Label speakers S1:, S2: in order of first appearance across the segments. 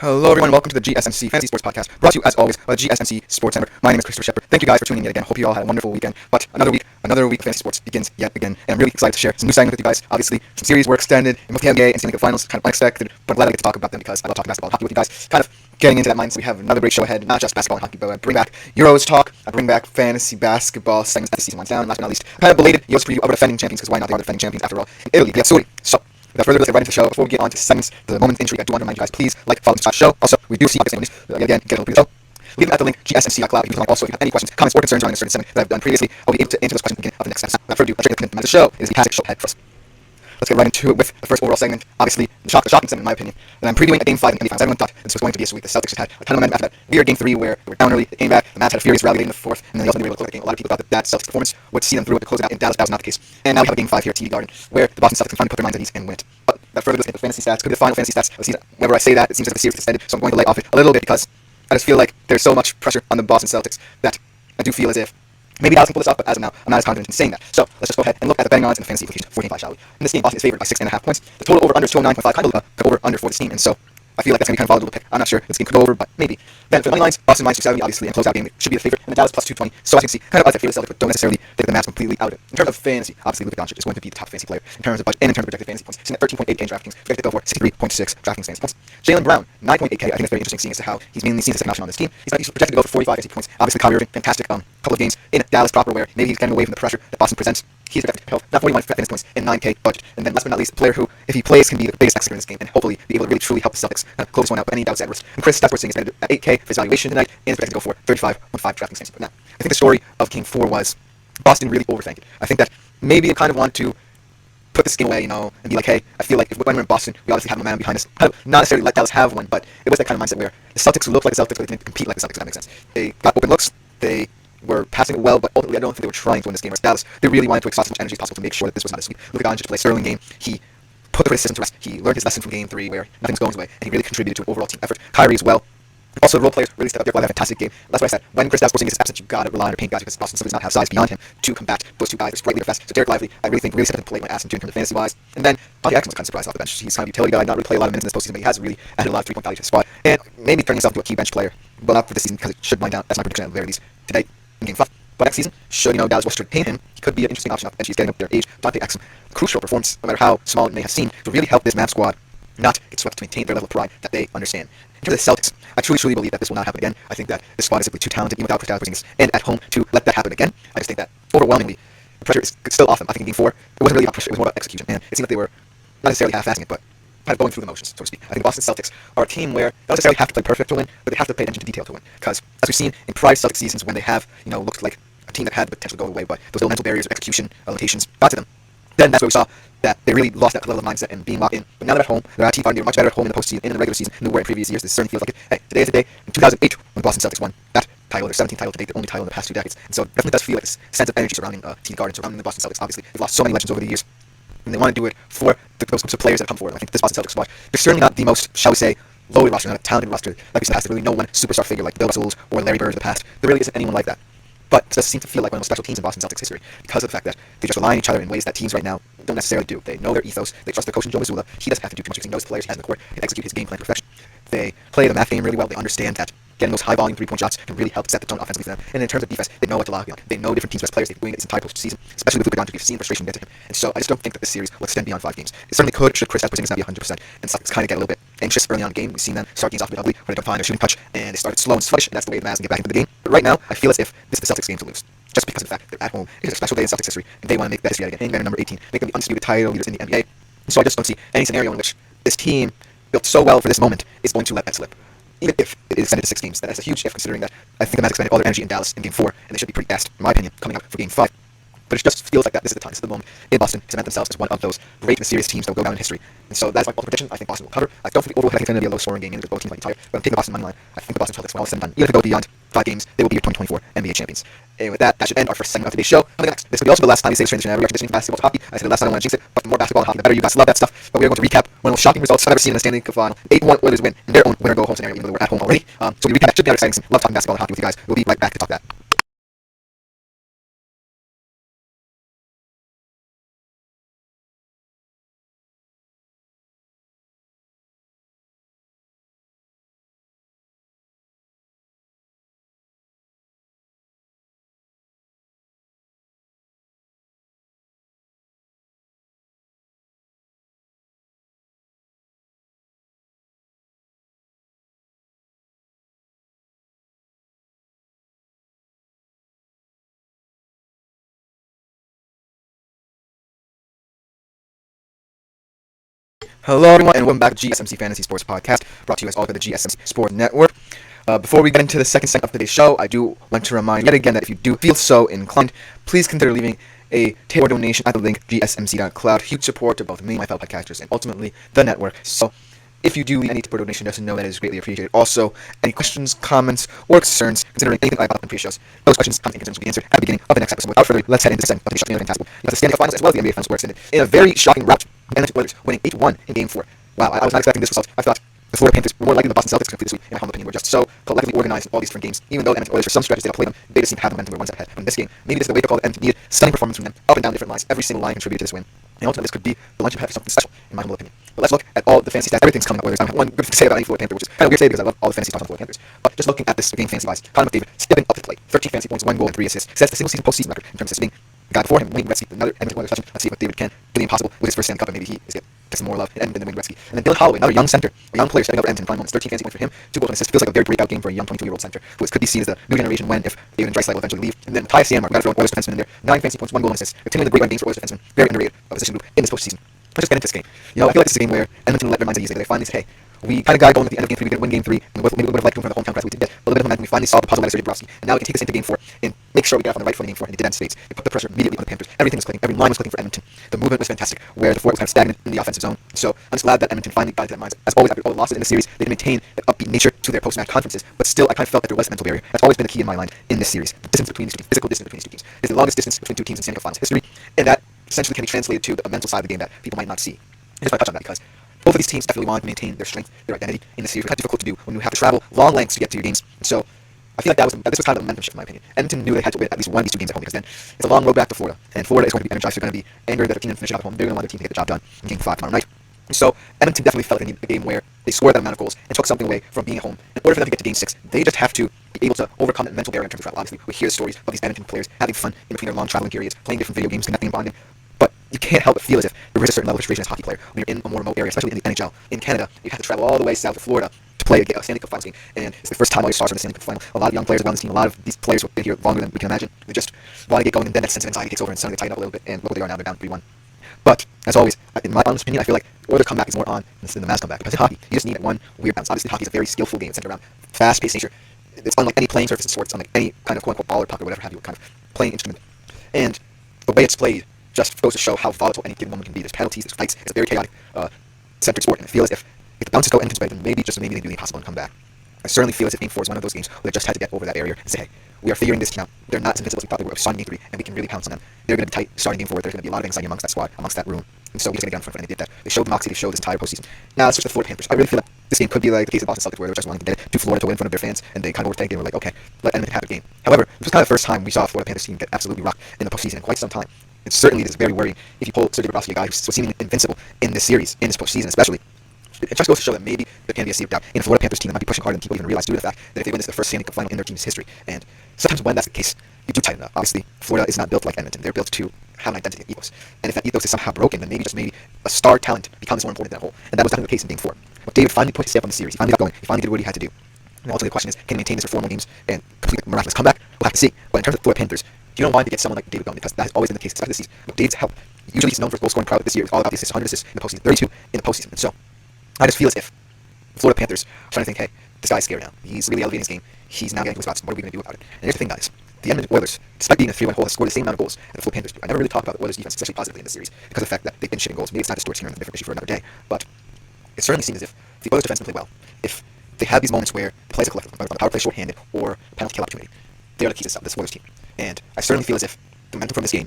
S1: Hello, everyone. Welcome to the GSMC Fantasy Sports Podcast, brought to you, as always, by the GSMC Sports Network. My name is Christopher Shepard. Thank you guys for tuning in again. Hope you all had a wonderful weekend. But another week of fantasy sports begins yet again, and I'm really excited to share some new segments with you guys. Obviously, some series were extended, and with the NBA and Stanley Cup Finals, kind of unexpected, but I'm glad I get to talk about them because I love talking basketball and hockey with you guys. Kind of getting into that mindset. We have another great show ahead, not just basketball and hockey, but I bring back Euros talk. I bring back fantasy basketball segments as the season winds down. And last but not least, kind of belated Euros preview of our defending champions, because why not? They are the defending champions after all in Italy. So, without further ado, let's get right into the show. Before we get on to segments, the moment intrigue, I do want to remind you guys, please like, follow, subscribe to the show. Also, we do see obviously again, get a little bit of the show. Leave them at the link gsmc.cloud. You can also, if you have any questions, comments, or concerns regarding a certain segment that I've done previously, I'll be able to answer those questions at the beginning of the next episode. Without further ado, let's get into the show. It is the fantastic show ahead for us. Let's get right into it with the first overall segment. Obviously, the shocking segment, in my opinion. And I'm previewing a Game 5 in the NBA Finals. Everyone thought this was going to be a sweep. The Celtics just had a ton of momentum after that weird Game 3 where they were down early, they came back, the Mavs had a furious rally late in the fourth, and then they also were able to close that game. A lot of people thought that Celtics performance would see them through it to close it out. In Dallas, that was not the case. And now we have a Game 5 here at TD Garden, where the Boston Celtics can finally put their minds at ease and win it. But without further ado, let's get the fantasy stats. Could be the final fantasy stats of the season. Whenever I say that, it seems like the series is extended, so I'm going to lay off it a little bit because I just feel like there's so much pressure on the Boston Celtics that I do feel as if maybe Dallas can pull this off, but as of now, I'm not as confident in saying that. So let's just go ahead and look at the betting odds and the fantasy implications for Game 5, shall we? In this game, Boston is favored by 6.5 points. The total over under is 209.5, kind of the over under for this team, and so I feel like that's going to be kind of a volatile pick. I'm not sure this game could go over, but maybe. Then for the money lines, Boston minus 270, obviously, and closeout game should be the favorite, and the Dallas plus 220. So as you can see, kind of like I feel the Celtics, but don't necessarily take the Mavs completely out of it. In terms of fantasy, obviously Luka Doncic is going to be the top fantasy player in terms of budget and in terms of projected fantasy points. Sitting at 13.8 game DraftKings, projected to go for 63.6 DraftKings fantasy points. Jaylen Brown, 9.8K. I think that's very interesting, seeing as to how he's mainly seen as a second option on this team. He's projected to go for 45 fantasy points. Obviously, Kyrie Irving, fantastic couple of games in Dallas proper, where maybe he's getting away from the pressure that Boston presents. He's projected to not 41 fantasy points in 9K budget. And then last but not least, a player who, if he plays, can be the biggest X in this game and hopefully be able to really truly help the Celtics close this one out. But any doubts, Edwards. And Chris, that's what we're seeing is at 8K for his valuation tonight and is projected to go for 35.5 DraftKings fantasy. Now, I think the story of Game 4 was Boston really overthinking it. I think that maybe they kind of want to put this game away, and be like, hey, I feel like when we're in Boston, we obviously have momentum behind us. Kind of not necessarily let Dallas have one, but it was that kind of mindset where the Celtics looked like the Celtics, but they didn't compete like the Celtics, if that makes sense. They got open looks, they were passing it well, but ultimately I don't think they were trying to win this game. Whereas Dallas, they really wanted to exhaust as much energy as possible to make sure that this was not a sweep. Luka Doncic played a sterling game. He put the criticism to rest. He learned his lesson from Game 3 where nothing was going his way, and he really contributed to an overall team effort. Kyrie as well. Also, the role players really stepped up their play. They had a fantastic game. That's why I said, when Chris Porzingis is absent, you've got to rely on your paint guys because Boston simply does not have size beyond him to combat those two guys. They're slightly fast. So Derek Lively, I really think, really stepped up the plate when asked him to in terms of fantasy-wise. And then Bobby Jackson was kind of surprised off the bench. He's kind of a utility guy, not really play a lot of minutes in this postseason, but he has really added a lot of three-point value to the squad. And maybe turning himself into a key bench player. Well, not for this season because it should wind down. That's my prediction at the very least today in Game 5. But next season, should Dallas West retain him, he could be an interesting option off the bench. He's getting up there age. Dante Exum, crucial performance, no matter how small it may have seemed, to really help this Mavs squad not get swept, to maintain their level of pride that they understand. In terms of the Celtics, I truly believe that this will not happen again. I think that this squad is simply too talented, even without Chris Porzingis, and at home to let that happen again. I just think that overwhelmingly, the pressure is still off them. I think in Game 4, it wasn't really about pressure, it was more about execution. And it seemed like they were not necessarily half-assing it, but kind of going through the motions, so to speak. I think the Boston Celtics are a team where they don't necessarily have to play perfect to win, but they have to pay attention to detail to win. Because as we've seen in prior Celtics seasons, when they have, looked like a team that had the potential to go away, but those little mental barriers or execution limitations got to them, then that's where we saw that they really lost that level of mindset and being locked in. But now they're at home, they're at T5, they were much better at home in the postseason and in the regular season than they were in previous years. This certainly feels like it. Hey, today is the day. In 2008, when the Boston Celtics won that title, their 17th title to date, the only title in the past 2 decades. And so it definitely does feel like this sense of energy surrounding TD Garden, surrounding the Boston Celtics. Obviously, they've lost so many legends over the years, and they want to do it for those groups of players that come forward. I think this Boston Celtics squad, they're certainly not the most, shall we say, loaded roster, not a talented roster like we said in the past. There's really no one superstar figure like Bill Russells or Larry Bird in the past. There really isn't anyone like that. But it does seem to feel like one of the most special teams in Boston Celtics history because of the fact that they just rely on each other in ways that teams right now don't necessarily do. They know their ethos. They trust their coach, Joe Mazzulla. He doesn't have to do too much because he knows the players he has in the court and execute his game plan to perfection. They play the math game really well. They understand that getting those high-volume three-point shots can really help set the tone offensively for them. And in terms of defense, they know what to lock in. They know different teams' best players. They've been doing it this entire postseason, especially with Luka Doncic. We've seen frustration get to him. And so I just don't think that this series will extend beyond 5 games. It certainly could, should Chris Porzingis not be 100%. And Celtics kind of get a little bit anxious early on in the game. We've seen them start games off a bit ugly when they don't find their shooting touch, and they started slow and sluggish, and that's the way the Mavs can get back into the game. But right now, I feel as if this is the Celtics game to lose. Just because of the fact that they're at home, it is a special day in Celtics history, and they want to make that history again. Hangman number 18, make them the undisputed title leaders in the NBA. So I just don't see any scenario in which this team, built so well for this moment, is going to let that slip. Even if it is extended to 6 games, that is a huge if, considering that I think the Mavs expended all their energy in Dallas in Game 4, and they should be pretty gassed, in my opinion, coming up for Game 5. But it just feels like that this is the time, this is the moment in Boston to cement themselves as one of those great and serious teams that will go down in history. And so that's my ultimate prediction. I think Boston will cover. I don't think the overall I think it's going to be a low-scoring game, because both teams might be tired. But I'm taking the Boston money line. I think the Boston Celtics, when all is said and done, even if they go beyond 5 games, they will be your 2024 NBA champions. And with that should end our first segment of today's show. Next, this will be also the last time we say this transition ever. We are transitioning basketball to hockey. I said the last time I want to jinx it, but the more basketball and hockey, the better. You guys love that stuff. But we are going to recap one of the most shocking results I've ever seen in the Stanley Cup final. 8-1 Oilers win in their own winner-go-home scenario, even though we're at home already. So we recap that. Should be exciting. Love talking basketball and hockey with you guys. We'll be right back to talk that. Hello, everyone, and welcome back to GSMC Fantasy Sports Podcast, brought to you as always by the GSMC Sports Network. Before we get into the second segment of today's show, I do want to remind you yet again that if you do feel so inclined, please consider leaving a table donation at the link gsmc.cloud. Huge support to both me and my fellow podcasters, and ultimately the network. So, if you do leave any table donation, just know that it is greatly appreciated. Also, any questions, comments, or concerns considering anything I brought up in pre-shows, those questions, comments, and concerns will be answered at the beginning of the next episode. Without further ado, let's head into the segment of the show. Fantastic. The Stanley Cup Finals as well as the NBA Finals were extended in a very shocking rout. The Oilers winning 8-1 in Game 4. Wow, I was not expecting this result. I thought the Florida Panthers were more likely than the Boston Celtics complete this week, in my humble opinion, were just so collectively organized in all these different games. Even though the Edmonton Oilers for some stretches did not play them, they just seemed to have momentum, were one step ahead. But in this game, maybe this is the wake-up call that Edmonton needed. Stunning performance from them, up and down different lines. Every single line contributed to this win. And ultimately, this could be the launching pad for something special, in my humble opinion. But let's look at all the fantasy stats. Everything's coming up Oilers. I don't have one good thing to say about any Florida Panther, which is kind of weird to say because I love all the fantasy stats on the Florida Panthers. But just looking at this game fantasy-wise, Connor McDavid stepping up to the plate. 13 fantasy points, 1 goal, and 3 assists. Sets the single-season postseason record in terms of assists. The guy before him, Wayne Gretzky, another Edmonton Oilers legend. Let's see what David can do the impossible with his first Stanley Cup, and maybe he is getting some more love in Edmonton than Wayne Gretzky. And then Dylan Holloway, another young center, a young player stepping up for Edmonton in prime moments. 13 fantasy points for him, 2 goals and assists. Feels like a very breakout game for a young 22-year-old center who could be seen as the new generation when, if David and Draisaitl will eventually leave. And then Matthias Janmark, got to throw an Oilers defenseman in there. 9 fantasy points, 1 goal and assists. Continuing the great run games for Oilers defensemen. Very underrated position group in this postseason. Let's just get into this game. You know, I feel like this is a game where Edmonton let their minds ease. They finally said, hey, we kind of got going at the end of Game 3. We didn't win Game 3, and maybe a little bit of light from the hometown press. We did get a little bit of momentum. We finally solved the puzzle by Sergei Bobrovsky, and now we can take this into Game 4 and make sure we get off on the right foot in Game 4. And they did that in spades. They put the pressure immediately on the Panthers. Everything was clicking. Every line was clicking for Edmonton. The movement was fantastic, where the Florida was kind of stagnant in the offensive zone. So I'm just glad that Edmonton finally got into their minds. As always, after all the losses in the series, they did maintain that upbeat nature to their post-match conferences. But still, I kind of felt that there was a mental barrier. That's always been the key in my mind in this series. The distance between these two teams, physical distance between these two teams, is the longest distance between two teams in Stanley Cup Finals history, and that essentially can be translated to the mental side of the game that people might not see. I just want to touch on that because both of these teams definitely want to maintain their strength, their identity in the series. It's kind of difficult to do when you have to travel long lengths to get to your games. And so I feel like this was kind of a momentum shift in my opinion. Edmonton knew they had to win at least one of these two games at home because then it's a long road back to Florida. And Florida is going to be energized. They're going to be angered that their team didn't finish it out at home. They're going to want their team to get the job done in Game 5 tomorrow night. And so Edmonton definitely felt like they needed a game where they scored that amount of goals and took something away from being at home. In order for them to get to Game 6, they just have to be able to overcome that mental barrier in terms of travel. Obviously, we hear the stories of these Edmonton players having fun in between their long traveling periods, playing different video games, connecting and bonding. But you can't help but feel as if there is a certain level of frustration as a hockey player when you're in a more remote area, especially in the NHL. In Canada, you have to travel all the way south to Florida to play a Stanley Cup Finals game, and it's the first time all your stars are in the Stanley Cup Final. A lot of young players around this team, a lot of these players who have been here longer than we can imagine, they just want to get going, and then that sense of anxiety takes over, and suddenly they tighten up a little bit, and look where they are now, they're down 3-1. But, as always, in my honest opinion, I feel like the Oilers' comeback is more on than the Mavs' comeback, because in hockey, you just need that one weird bounce. Obviously, hockey is a very skillful game, it's centered around fast-paced nature. It's unlike any playing surface in sports, unlike any kind of quote-unquote ball or puck or whatever have you, kind of playing instrument. And the way it's played just goes to show how volatile any given moment can be. There's penalties, there's fights, it's a very chaotic centered sport, and I feel as if the bounces go Edmonton's way, then maybe, just maybe they do the impossible and come back. I certainly feel as if Game 4 is one of those games where they just had to get over that barrier and say, hey, we are figuring this team out. They're not as invincible as we thought they were starting Game 3, and we can really pounce on them. They're going to be tight starting Game 4. There's going to be a lot of anxiety amongst that squad, amongst that room. And so we just got to get on front, and they did that. They showed the moxie, they showed this entire postseason. Now let's switch to the Florida Panthers. I really feel like this game could be like the case of Boston Celtics, where they were just wanting to get it to Florida to win in front of their fans, and they kind of overtanked it and were like, okay, let Edmonton have a game. However, this was kind of the first time we saw a Florida Panthers team get absolutely rocked in the postseason in quite some time. And certainly it is very worrying if you pull Sergei Bobrovsky, a guy who's seemingly invincible in this series, in this postseason especially. It just goes to show that maybe there can be a seed of doubt in a Florida Panthers team that might be pushing harder than people even realize due to the fact that if they win this, the first Stanley Cup final in their team's history. And sometimes when that's the case, you do tighten up. Obviously, Florida is not built like Edmonton. They're built to have an identity of ethos. And if that ethos is somehow broken, then maybe a star talent becomes more important than a whole. And that was definitely the case in Game 4. But David finally put his step on the series. He finally got going. He finally did what he had to do. And ultimately the question is, can he maintain this for 4 more games and complete a miraculous comeback? We'll have to see. But in terms of the Florida Panthers, you don't want to get someone like David going because that has always been the case, especially this season. With David's help, usually he's known for his goal scoring prowess. This year it's all about the assists, 100 assists in the postseason, 32 in the postseason. And so I just feel as if Florida Panthers are trying to think, hey, this guy's scary now. He's really elevating his game. He's now getting to his spots. What are we going to do about it? And here's the thing, guys. The Edmonton Oilers, despite being a 3-1 hole, have scored the same amount of goals as the Florida Panthers do. I never really talk about the Oilers' defense, especially positively in this series, because of the fact that they've been shitting goals. Maybe it's not distorting here, and a different issue for another day. But it certainly seems as if the Oilers' defense can play well. If they have these moments where the plays are collective, whether the power play shorthanded or penalty kill opportunity, they are the keys to this Oilers team. And I certainly feel as if the momentum from this game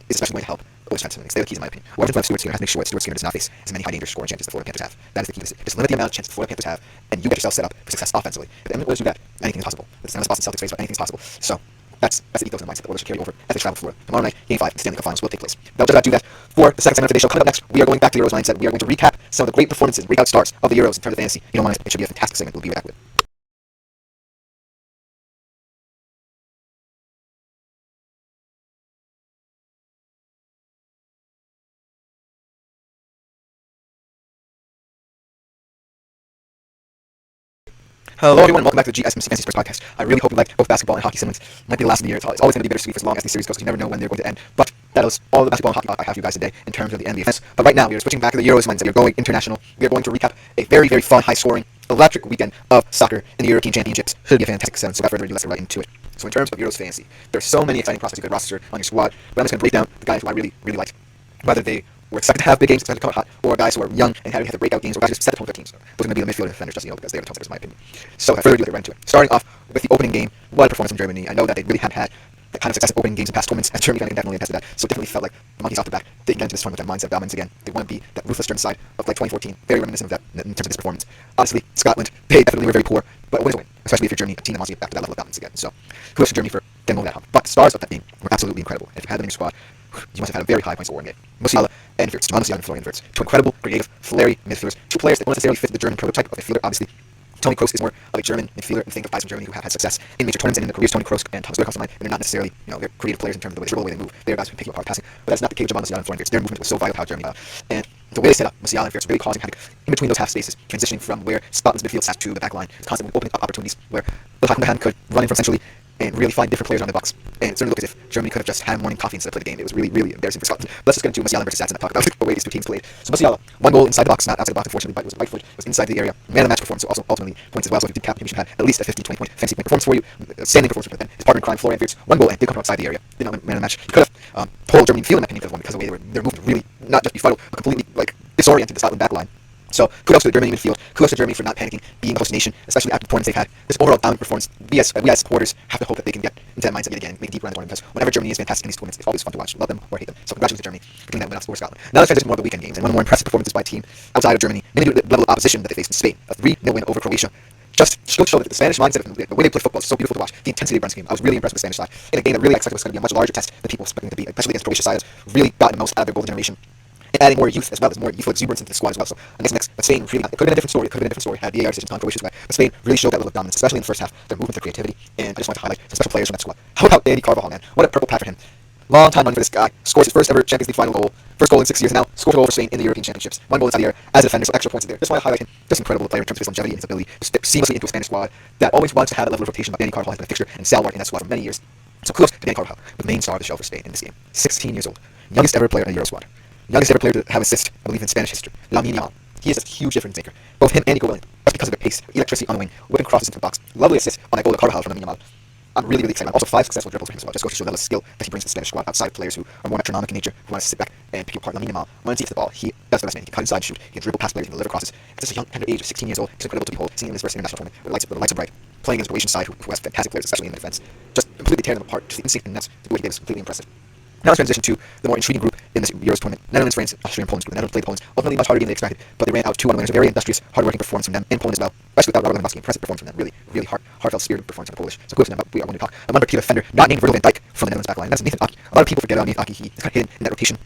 S1: is especially going to help the Oilers defense. They're the keys in my opinion. Whoever's going to have Stuart Skinner has to make sure that Stuart Skinner does not face as many high danger scoring chances the Florida Panthers have. That is the key to this. Just limit the amount of chances the Florida Panthers have, and you get yourself set up for success offensively. If the Edmonton Oilers do that, anything is possible. It's not as Boston Celtics face, but anything is possible. So that's the ethos and mindset the Oilers should carry over as they travel to Florida. Tomorrow night, Game 5, the Stanley Cup Finals will take place. Now, just about to do that for the second segment of today's show. Coming up next, we are going back to the Euros mindset. We are going to recap some of the great performances, breakout stars of the Euros in terms of fantasy. You don't want to miss it. It should be a fantastic segment. We'll be right back with it. Hello everyone, and welcome back to the GSMC Fantasy Sports Podcast. I really hope you liked both basketball and hockey segments. It might be the last of the year. It's always going to be bittersweet for as long as the series goes, because you never know when they're going to end. But that is all the basketball and hockey talk I have for you guys today in terms of the NBA events. But right now, we are switching back to the Euros mindset. We are going international. We are going to recap a very, very fun, high-scoring, electric weekend of soccer in the European Championships. Should be a fantastic session, so without further ado, let's get right into it. So in terms of Euros fantasy, there's so many exciting prospects you could roster on your squad, but I'm just going to break down the guys who I really, really liked. Whether they were expected to have big games, expected to come out hot, or guys who are young and had the breakout games, or guys who just set the tone with their teams. Those are going to be the midfield and defenders, just because they're the tone setters, in my opinion. So without further ado, let's get right into it. Starting off with the opening game, what a performance from Germany. I know that they really hadn't had the kind of success in opening games in past tournaments, as Germany can definitely attest to that. So it definitely felt like the monkeys off the back. They get into this tournament with that mindset of dominance again. They want to be that ruthless German side of like 2014. Very reminiscent of that in terms of this performance. Honestly, Scotland, they definitely were very poor, but a win is a win, especially if you're Germany, a team that wants to get back to that level of dominance again. So kudos to Germany for getting over that hump. But the stars of that game were absolutely incredible. And if you had them in your squad, you must have had a very high point scoring game. Musiala and Wirtz, Musiala and Florian Wirtz, two incredible, creative, flary midfielders, two players that don't necessarily fit the German prototype of midfielder. Obviously, Toni Kroos is more of a German midfielder. You think of guys from Germany who have had success in major tournaments and in their careers. Toni Kroos and Thomas Müller comes to mind, and they're not necessarily, they're creative players in terms of the way they dribble, the way they move. They're guys who pick you apart passing, but that's not the case of Musiala and Florian Wirtz. Their movement was so vital to how Germany and the way they set up Musiala and Wirtz really causing havoc in between those half spaces, transitioning from where Scotland's midfield sat to the back line, constantly opening up opportunities where Bellingham could run in from centrally and really find different players on the box. And it certainly looked as if Germany could have just had morning coffee instead of play the game. It was really, really embarrassing for Scotland. Let's just get into Musiala versus stats and talk about the way these two teams played. So Musiala, one goal inside the box, not outside the box, unfortunately, but it was right foot, was inside the area. Man of the match performance, so also ultimately points as well. So if you did cap, you should have at least a 15-20 point fantasy point performance for you. Standing performance, but then his partner in crime, Florian Wirtz, one goal and did come from outside the area. Did not win man of the match. He could have pulled Germany field in that opinion could have won because of the way their movement really not just befuddled, but completely disoriented the Scotland back line. So kudos to the Germany midfield. Kudos to Germany for not panicking, being a host nation, especially after the performance they've had. This overall dominant performance, we as supporters have to hope that they can get into that mindset yet again, make a deep run in the tournament. Because whenever Germany is fantastic in these tournaments, it's always fun to watch. Love them or hate them. So congratulations to Germany for getting that win out for Scotland. Now let's transition more of the weekend games and one of the more impressive performances by a team outside of Germany, maybe the level of opposition that they faced in Spain. A 3-0 win over Croatia. Just show that the Spanish mindset, the way they play football is so beautiful to watch. The intensity of the Brent's game, I was really impressed with the Spanish side. In a game that really expected was going to be a much larger test than people expected it to be, especially against Croatia's side, has really gotten the most out of their golden generation. And adding more youth as well, as more youthful exuberance into the squad as well. So against next, but Spain really, it could have been a different story. It could have been a different story had VAR decisions gone Croatia's way. But Spain really showed that level of dominance, especially in the first half. Their movement, their creativity, and I just want to highlight some special players from that squad. How about Andy Carvajal, man? What a purple pat for him. Long time running for this guy. Scores his first ever Champions League final goal. First goal in 6 years now. Scores a goal for Spain in the European Championships. One goal inside the area as a defender, so extra points in there. Just want to highlight him. Just incredible player in terms of his longevity and his ability to step seamlessly into a Spanish squad that always wants to have a level of rotation. But Andy Carvajal has been a fixture and stalwart in that squad for many years. So kudos to Andy Carvajal, the main star of the show for Spain in this game. 16 years old. Youngest ever player in a Euro squad. Youngest ever player to have assist, I believe, in Spanish history. Lamine Yamal. He is a huge difference maker. Both him and Nico Williams, just because of their pace, electricity on the wing, whipping crosses into the box. Lovely assist on that goal to Carvajal from Lamine Yamal. I'm really, really excited. Also, 5 successful dribbles for him as well. Just goes to show the level of skill that he brings to the Spanish squad outside of players who are more metronomic in nature, who want to sit back and pick apart. Lamine Yamal, once he gets the ball, he does the best man. He can cut inside, shoot, he can dribble past players, he can deliver crosses. At such a young, tender age of 16 years old, it's incredible to behold. Seeing him in his first international tournament, where the lights are bright, playing against the Croatian side, who has fantastic players, especially in the defense, just completely tearing them apart. Just the instinct and nets, the way he did was completely impressive. Now let's transition to the more intriguing group in this Euros tournament. Netherlands, France, Austria, and Poland. The Netherlands played Poland ultimately much harder than they expected, but they ran out 2-1 winners. A very industrious, hard-working performance from them in Poland as well. Especially without Robert Lewandowski. Impressive performance from them. Really, really heartfelt, spirited performance from the Polish. So kudos to them, but we are going to talk about another key defender, not named Virgil van Dijk from the Netherlands backline. That's Nathan Ake. A lot of people forget about Nathan Ake. He's kind of hidden in that rotation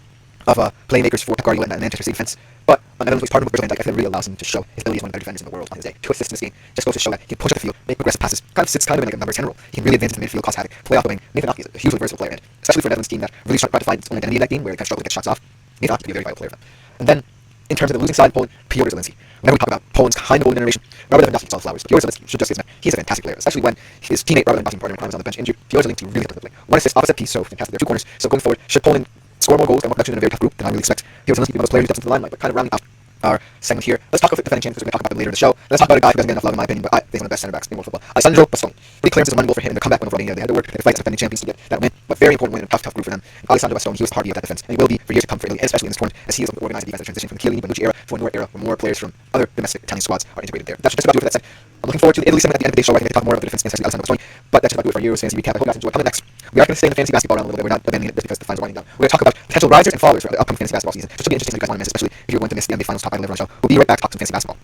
S1: of playmakers for Pep Guardiola and Manchester City defense. But on Netherlands, he's partnered with Virgil van Dijk. I think that really allows him to show his ability as one of the better defenders in the world on his day. 2 assists in this game just goes to show that he can push up the field, make progressive passes, kind of sits in like a number 10 role. He can really advance into the midfield, cause havoc, play off the wing. Nathan Ake is a hugely versatile player, and especially for a Netherlands team that really tried to find its own identity in that game, where they kind of struggled to get shots off. Nathan Ake could be a very vital player for them. And then, in terms of the losing side, Poland, Piotr Zielinski. Whenever we talk about Poland's kind of golden generation, Robert Lewandowski gets all the flowers, but Piotr Zielinski should just get his man. He's a fantastic player, especially when his teammate Robert Lewandowski partner was on the bench injured. Piotr Zielinski really helped him play. One assist, opposite piece, so fantastic. There are 2 corners. So going forward, should Poland score more goals and more production in a very tough group, then I really expect Piotr Zielinski to be one of those players who steps into the limelight. But kind of rounding out our segment here, let's talk about the defending champions. We're going to talk about them later in the show. Let's talk about a guy who doesn't get enough love in my opinion, but I think he's one of the best center backs in world football. Alessandro Bastoni. Really clearance is a wonderful for him in the comeback win over Romania. They had to work, they had to fight as defending champions to get that win, but very important win in a tough group for them. Alessandro Bastoni, he was the heartbeat of that defense, and he will be for years to come for Italy, and especially in this tournament, as he is organizing the defense transition from the Chiellini Bonucci era to a newer era where more players from other domestic Italian squads are integrated there. That's just about do it for that said. I'm looking forward to the Italy segment at the end of the show where I think they talk more about the defense against Alessandro Bastoni, but that's just about do it for Euros fantasy recap. I hope you guys enjoy. Coming next, we are going to stay in the fantasy basketball realm a little bit. We're not abandoning it just because the finals are winding down. We're going to talk about potential risers and fallers for the upcoming fantasy basketball season. So it should be interesting if you guys want to miss, especially if you're going to miss the NBA finals top 5 live on the show. We'll be right back to talk some fantasy basketball.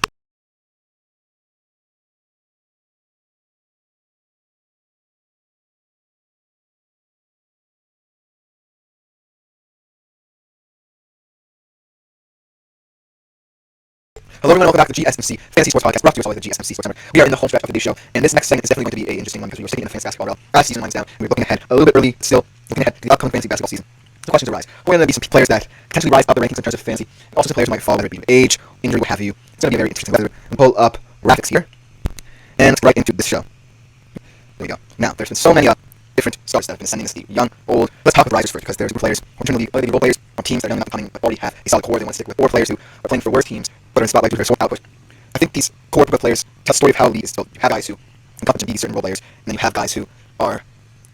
S1: Hello everyone, welcome back to the GSMC Fantasy Sports Podcast, brought to you by the GSMC Sports Network. We are in the home stretch of the new show, and this next segment is definitely going to be an interesting one because we are sitting in the fantasy basketball realm as season winds down, and we're looking ahead a little bit early, still looking ahead to the upcoming fantasy basketball season. The questions arise. We're going to be some players that potentially rise up the rankings in terms of fantasy, and also some players who might fall, whether it be age, injury, what have you. It's going to be a very interesting weather. We'll pull up graphics here, and let's get right into this show. There we go. Now, there's been so many different stars that have been ascending this league. Young, old. Let's talk about risers first, because there's good players, generally role players from teams that are young enough becoming, but already have a solid core they want to stick with, or players who are playing for worse teams, but are in spotlight due to their sort output. I think these core good players tell the story of how the league is built. You have guys who can come to be certain role players, and then you have guys who are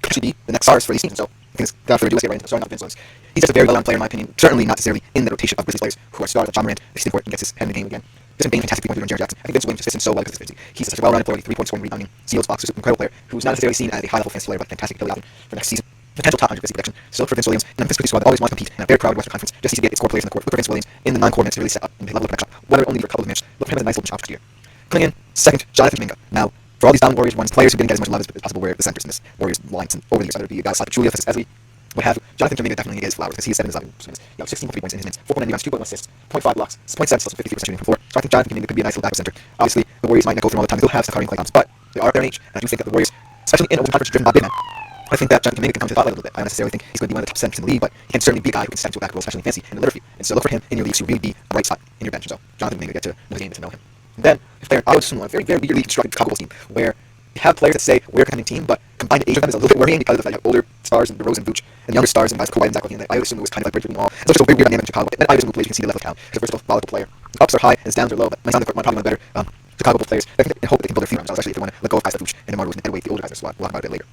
S1: potentially be the next stars for these teams. And so, without further ado, let's get right into it. Starting off with influence. He's just a very well-known player, in my opinion. Certainly not necessarily in the rotation of Grizzlies players who are stars like John Morant. If Steve gets his head in the game again. Just being fantastic three-point shooter, Jared Jackson. I think Vince Williams just fits in so well because he's such a well-rounded player, three-point scoring, rebounding, steals, boxer, super incredible player who's not necessarily seen as a high-level fantasy player, but fantastic ability for next season. Potential top 100 fantasy prediction. So look for Vince Williams and Memphis Grizzlies squad that always wants to compete, and I'm very proud of the Western Conference. Just needs to get its core players in the court. Look for Vince Williams in the non-core minutes to really step up and level up the next shot, whether only for a couple of minutes. Look for him as a nice little shot here. Coming in second, Jonathan Kuminga. Now, for all these down Warriors ones, players who didn't get as much love as possible were the centers in this Warriors lines, and over the years, whether it be guys like Julia, Esley, what have you. Jonathan Kuminga definitely gets flowers because he is 7 in his 16.3 points in his minutes, 4.9 rebounds, 2.1 assists, 0.5 blocks, 0.7 steals, 53% shooting from the floor. So I think Jonathan Kuminga could be a nice little backup center. Obviously, the Warriors might not go through all the time. They'll have Steph Curry and Klay Thompson, but they are at their age, and I do think that the Warriors, especially in a conference driven by big men, I think that Jonathan Kuminga can come to the spotlight a little bit. I don't necessarily think he's going to be one of the top centers in the league, but he can certainly be a guy who can step into a back role, especially in fantasy, and deliver for you. And so look for him in your leagues to really be a right spot in your bench. So Jonathan Kuminga, get to know the game, get to know him. And then, if they're, I would assume a very, very eagerly constructed Chicago Bulls team, where you have players that say we're kind of team, but combined age of them is a little bit worrying because of the fact you have older stars and DeRozan, Vooch, and younger stars and guys Kawhi and Zach Levine. I would assume it was kind of like bridge between all. It's just a weird dynamic in Chicago. And I would assume players you can see the level of talent. He's a versatile, volatile player. His ups are high and his downs are low, but he's on the court probably one of the better Chicago Bulls players. I think they hope they can build their team around, especially if they want to let go of guys like Vooch and DeMar DeRozan and away the older guys. We'll talk about it later.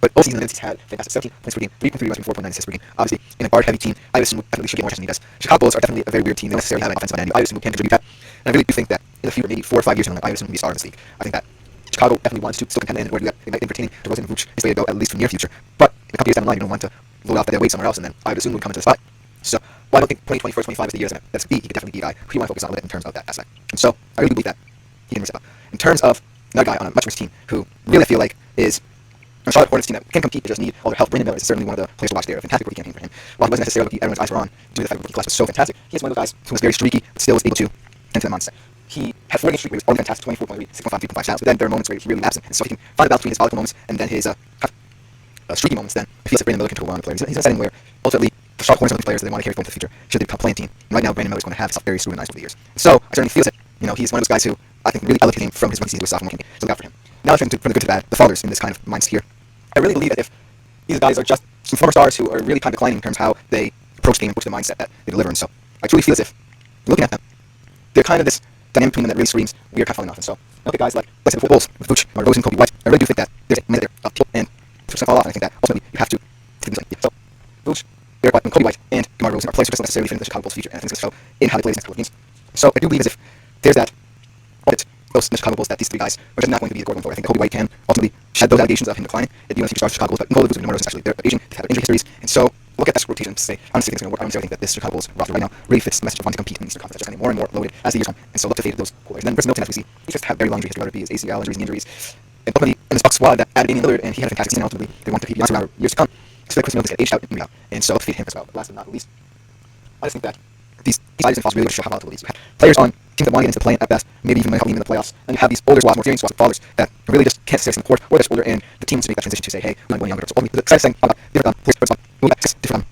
S1: But all season he's had fantastic 17 points per game, 3.3 rebounds, 4.9 assists per game. Obviously, in a guard-heavy team, I would assume definitely should get more attention than he does. Chicago Bulls are definitely a very weird team. They don't necessarily have an offensive end. I would assume we can contribute that. And I really do think that in the future, maybe 4 or 5 years from now, I would assume he'll be a star in this league. I think that Chicago definitely wants to still contend, and where they might be entertaining DeRozan and Vooch is way to go, at least for the near future. But in a couple years down the line, you don't want to load off that weight somewhere else, and then I would assume we would come into the spot. So, while I don't think 2024, 25 is the year that's he could definitely be a guy who you want to focus on a little bit in terms of that aspect. And so, I really believe that he can step up. In terms of another guy on a much worse team who really I feel like is a Charlotte Hornets team that can compete, but just need all their help. Brandon Miller is certainly one of the players to watch there. A fantastic rookie campaign for him. While he wasn't necessarily what everyone's eyes were on, due to the fact that the rookie class was so fantastic, he is one of those guys who was very streaky, but still was able to enter the mindset. He had 4 games streak where he was already fantastic, 24.3, 6.5, 3.5 shots, but then there are moments where he's really absent. And so he can find a balance between his volatile moments and then his streaky moments. Then if he feels like Brandon Miller can take a player, he's in a setting where ultimately the Charlotte Hornets are the players that they want to carry forward into the future should they become playing team. And right now, Brandon Miller is going to have himself very scrutinized over the years. And so I certainly feel it. You know, he's one of those guys who I think really elevated him from his rookie season to his sophomore campaign. So look out for him. Now, from the good to the bad, the fathers in this kind of mindset here. I really believe that if these guys are just some former stars who are really kind of declining in terms of how they approach the game and approach the mindset that they deliver, and so I truly feel as if looking at them, they're kind of this dynamic between them that really screams we are kind of falling off. And so look at guys like let's say the Bulls with Vooch, DeRozan, Kobe White. I really do think that there's a minute there up and to fall off, and I think that ultimately you have to take these like so Vooch, Derek White, and Kobe White, and DeMar DeRozan are players who just don't necessarily fit into the Chicago Bulls' future, and I think it's going to show in how they play these next couple of games. So I do believe as if there's that close in the Chicago Bulls that these 3 guys are just not going to be the core going forward. I think that Kobe White can ultimately shed those allegations of him declining. It'd be one of the future stars of Chicago Bulls, but Nikola Vucevic and DeMar DeRozan especially, they're Asian, they have injury histories, and so look at this rotation and say, honestly, things are going to work. I don't necessarily think that this Chicago Bulls roster right now really fits the message of wanting to compete in the Eastern Conference. They're just getting more and more loaded as the years on, and so look to fade those players. And then Chris Middleton, as we see, he just had very long injury history, whether it be his ACL injuries and injuries. And ultimately, in this Bucks squad that added Damian Lillard, and he had a fantastic season. Ultimately, they want to compete beyond for years to come. So Chris Middleton got aged out and moved out, and so let's fade him as well. But last but not least, I just think that these guys and Foster really show how volatile these. You have players on teams that want to get into the play at best, maybe even helping in the playoffs, and you have these older squads, more experienced squads, fathers that really just can't stay in the court, or they're older, and the team wants to make that transition to say, hey, I'm going younger. So ultimately, the exciting thing about different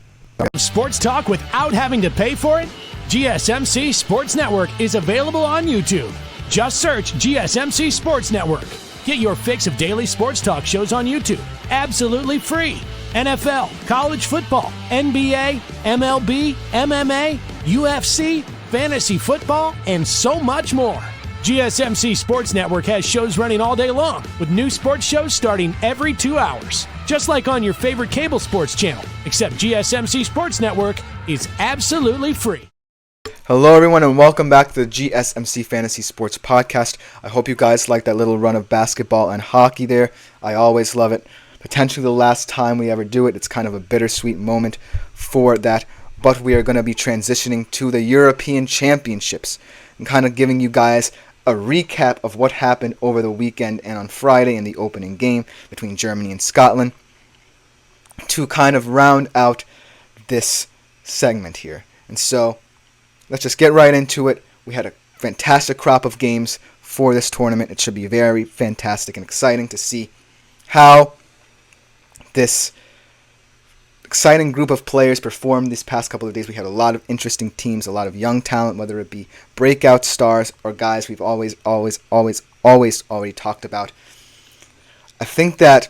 S2: sports talk without having to pay for it? GSMC Sports Network is available on YouTube. Just search GSMC Sports Network. Get your fix of daily sports talk shows on YouTube, absolutely free. NFL, college football, NBA, MLB, MMA, UFC, fantasy football, and so much more. GSMC Sports Network has shows running all day long, with new sports shows starting every 2 hours. Just like on your favorite cable sports channel, except GSMC Sports Network is absolutely free.
S1: Hello everyone and welcome back to the GSMC Fantasy Sports Podcast. I hope you guys like that little run of basketball and hockey there. I always love it. Potentially the last time we ever do it. It's kind of a bittersweet moment for that. But we are going to be transitioning to the European Championships and kind of giving you guys a recap of what happened over the weekend and on Friday in the opening game between Germany and Scotland to kind of round out this segment here. And so let's just get right into it. We had a fantastic crop of games for this tournament. It should be very fantastic and exciting to see how this exciting group of players performed these past couple of days. We had a lot of interesting teams, a lot of young talent, whether it be breakout stars or guys we've always already talked about. I think that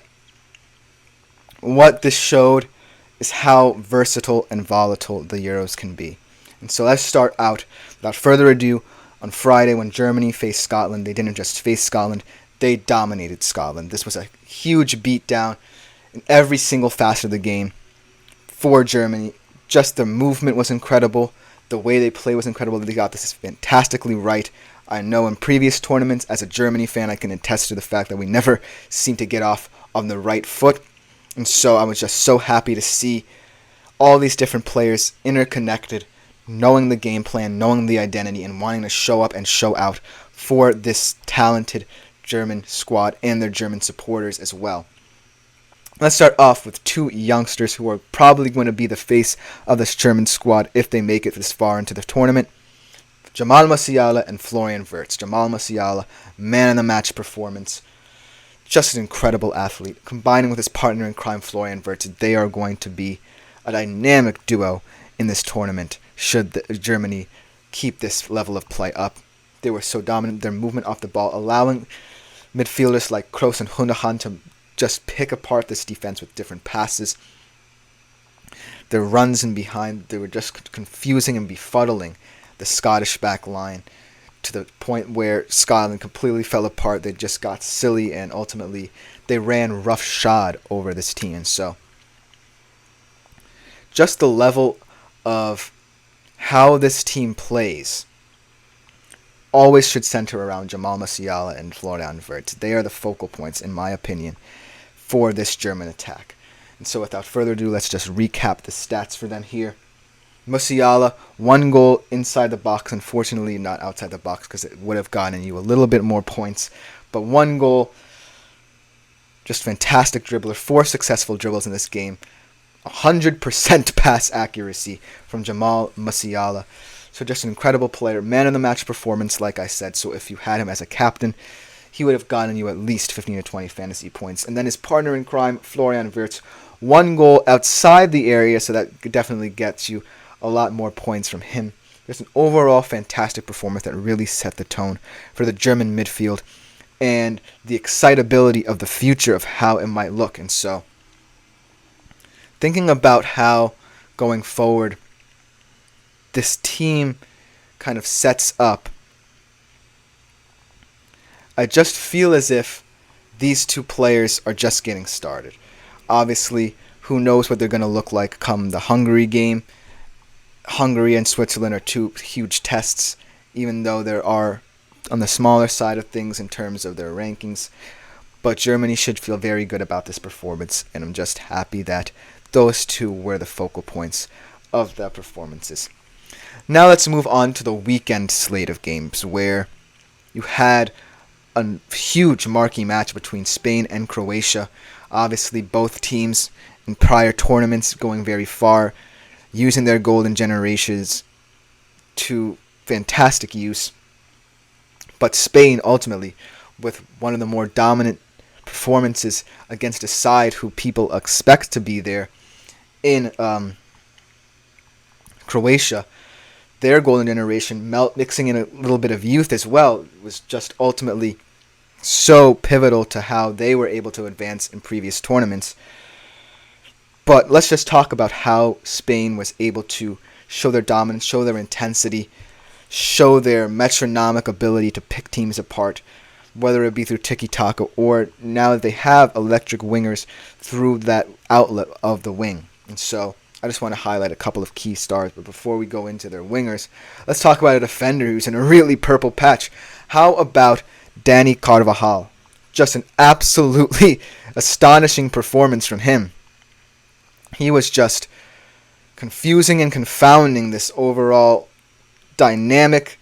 S1: what this showed is how versatile and volatile the Euros can be. And so let's start out, without further ado, on Friday when Germany faced Scotland. They didn't just face Scotland, they dominated Scotland. This was a huge beatdown in every single facet of the game for Germany. Just the movement was incredible. The way they play was incredible. They got this fantastically right. I know in previous tournaments, as a Germany fan, I can attest to the fact that we never seem to get off on the right foot. And so I was just so happy to see all these different players interconnected, knowing the game plan, knowing the identity, and wanting to show up and show out for this talented German squad and their German supporters as well. Let's start off with two youngsters who are probably going to be the face of this German squad if they make it this far into the tournament. Jamal Musiala and Florian Wirtz. Jamal Musiala, man of the match performance. Just an incredible athlete. Combining with his partner in crime, Florian Wirtz, they are going to be a dynamic duo in this tournament should Germany keep this level of play up. They were so dominant, their movement off the ball, allowing midfielders like Kroos and Gundogan to just pick apart this defense with different passes. Their runs in behind, they were just confusing and befuddling the Scottish back line to the point where Scotland completely fell apart. They just got silly and ultimately they ran roughshod over this team. And so just the level of how this team plays always should center around Jamal Musiala and Florian Wirtz. They are the focal points, in my opinion, for this German attack. And so without further ado, let's just recap the stats for them here. Musiala, 1 goal inside the box. Unfortunately, not outside the box because it would have gotten you a little bit more points. But 1 goal, just fantastic dribbler. 4 successful dribbles in this game. 100% pass accuracy from Jamal Musiala. So just an incredible player. Man of the match performance, like I said. So if you had him as a captain, he would have gotten you at least 15 to 20 fantasy points. And then his partner in crime, Florian Wirtz, 1 goal outside the area, so that definitely gets you a lot more points from him. Just an overall fantastic performance that really set the tone for the German midfield and the excitability of the future of how it might look. And so, thinking about how going forward this team kind of sets up, I just feel as if these two players are just getting started. Obviously, who knows what they're going to look like come the Hungary game. Hungary and Switzerland are two huge tests, even though there are on the smaller side of things in terms of their rankings. But Germany should feel very good about this performance, and I'm just happy that those two were the focal points of their performances. Now let's move on to the weekend slate of games, where you had a huge marquee match between Spain and Croatia. Obviously, both teams in prior tournaments going very far, using their golden generations to fantastic use. But Spain, ultimately, with one of the more dominant performances against a side who people expect to be there in Croatia, their golden generation, mixing in a little bit of youth as well, was just ultimately so pivotal to how they were able to advance in previous tournaments. But let's just talk about how Spain was able to show their dominance, show their intensity, show their metronomic ability to pick teams apart, whether it be through tiki-taka or now that they have electric wingers through that outlet of the wing. And so I just want to highlight a couple of key stars. But before we go into their wingers, let's talk about a defender who's in a really purple patch. How about Dani Carvajal? Just an absolutely astonishing performance from him. He was just confusing and confounding this overall dynamic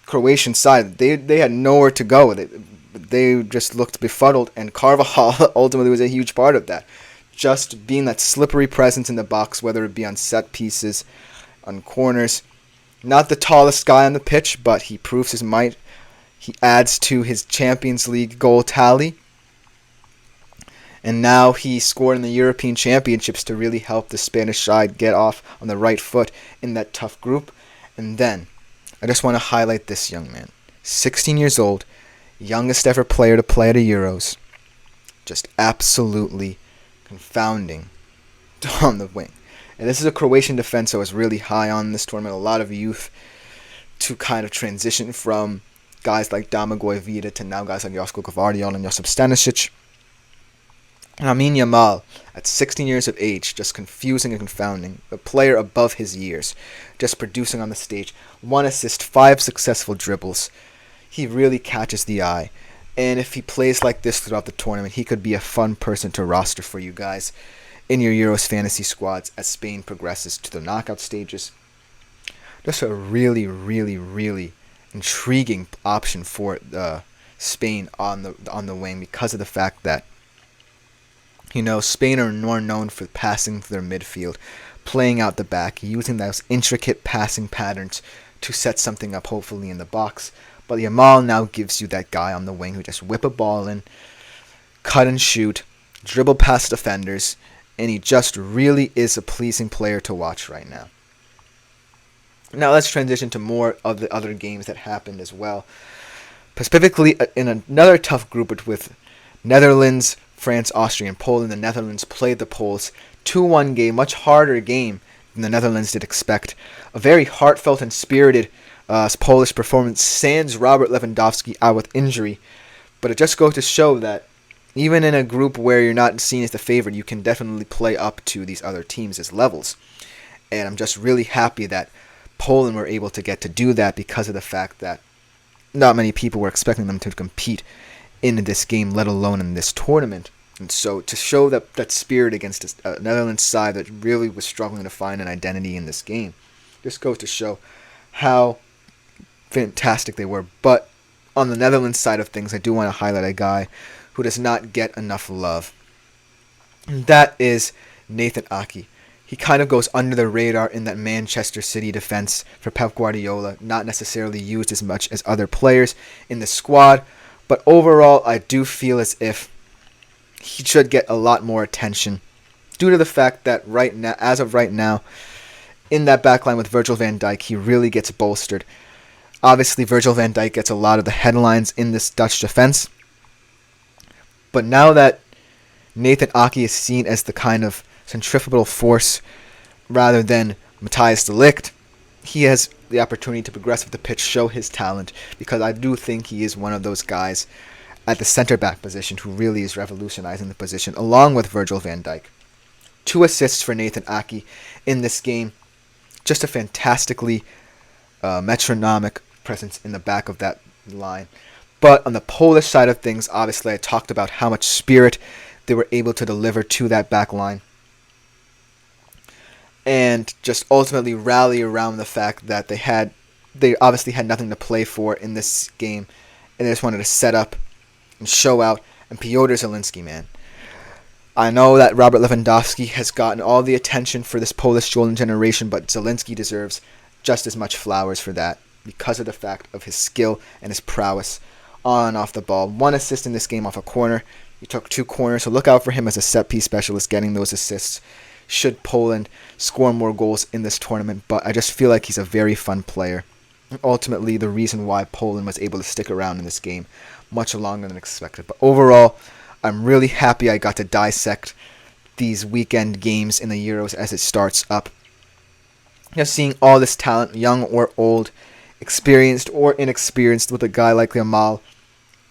S1: Croatian side. They had nowhere to go. They just looked befuddled, and Carvajal ultimately was a huge part of that. Just being that slippery presence in the box, whether it be on set pieces, on corners. Not the tallest guy on the pitch, but he proves his might. He adds to his Champions League goal tally. And now he scored in the European Championships to really help the Spanish side get off on the right foot in that tough group. And then, I just want to highlight this young man. 16 years old, youngest ever player to play at a Euros. Just absolutely confounding on the wing. And this is a Croatian defense I was really high on this tournament. A lot of youth to kind of transition from guys like Domagoj Vida to now guys like Josko Gvardiol and Josip Stanisic. And Lamine Yamal, at 16 years of age, just confusing and confounding. A player above his years, just producing on the stage. 1 assist, 5 successful dribbles. He really catches the eye. And if he plays like this throughout the tournament, he could be a fun person to roster for you guys in your Euros fantasy squads as Spain progresses to the knockout stages. Just a really, really, really intriguing option for Spain on the wing because of the fact that Spain are more known for passing to their midfield, playing out the back, using those intricate passing patterns to set something up, hopefully in the box. But Yamal now gives you that guy on the wing who just whip a ball in, cut and shoot, dribble past defenders, and he just really is a pleasing player to watch right now. Now let's transition to more of the other games that happened as well. Specifically, in another tough group with Netherlands, France, Austria, and Poland. The Netherlands played the Poles. 2-1 game, much harder game than the Netherlands did expect. A very heartfelt and spirited Polish performance, sans Robert Lewandowski out with injury. But it just goes to show that even in a group where you're not seen as the favorite, you can definitely play up to these other teams as levels. And I'm just really happy that Poland were able to get to do that because of the fact that not many people were expecting them to compete in this game, let alone in this tournament. And so to show that spirit against a Netherlands side that really was struggling to find an identity in this game, just goes to show how fantastic they were. But on the Netherlands side of things, I do want to highlight a guy who does not get enough love. And that is Nathan Ake. He kind of goes under the radar in that Manchester City defense for Pep Guardiola, not necessarily used as much as other players in the squad. But overall, I do feel as if he should get a lot more attention due to the fact that right now, as of right now, in that backline with Virgil van Dijk, he really gets bolstered. Obviously, Virgil van Dijk gets a lot of the headlines in this Dutch defense. But now that Nathan Ake is seen as the kind of centrifugal force rather than Matthijs de Ligt, he has the opportunity to progress with the pitch, show his talent, because I do think he is one of those guys at the center back position who really is revolutionizing the position, along with Virgil van Dijk. 2 assists for Nathan Ake in this game. Just a fantastically metronomic presence in the back of that line. But on the Polish side of things, obviously I talked about how much spirit they were able to deliver to that back line. And just ultimately rally around the fact that they obviously had nothing to play for in this game, and they just wanted to set up and show out. And Piotr Zielinski, man, I know that Robert Lewandowski has gotten all the attention for this Polish golden generation, but Zielinski deserves just as much flowers for that because of the fact of his skill and his prowess on and off the ball. 1 assist in this game off a corner. He took 2 corners, so look out for him as a set-piece specialist getting those assists should Poland score more goals in this tournament. But I just feel like he's a very fun player. And ultimately, the reason why Poland was able to stick around in this game much longer than expected. But overall, I'm really happy I got to dissect these weekend games in the Euros as it starts up. Just seeing all this talent, young or old, experienced or inexperienced, with a guy like Yamal,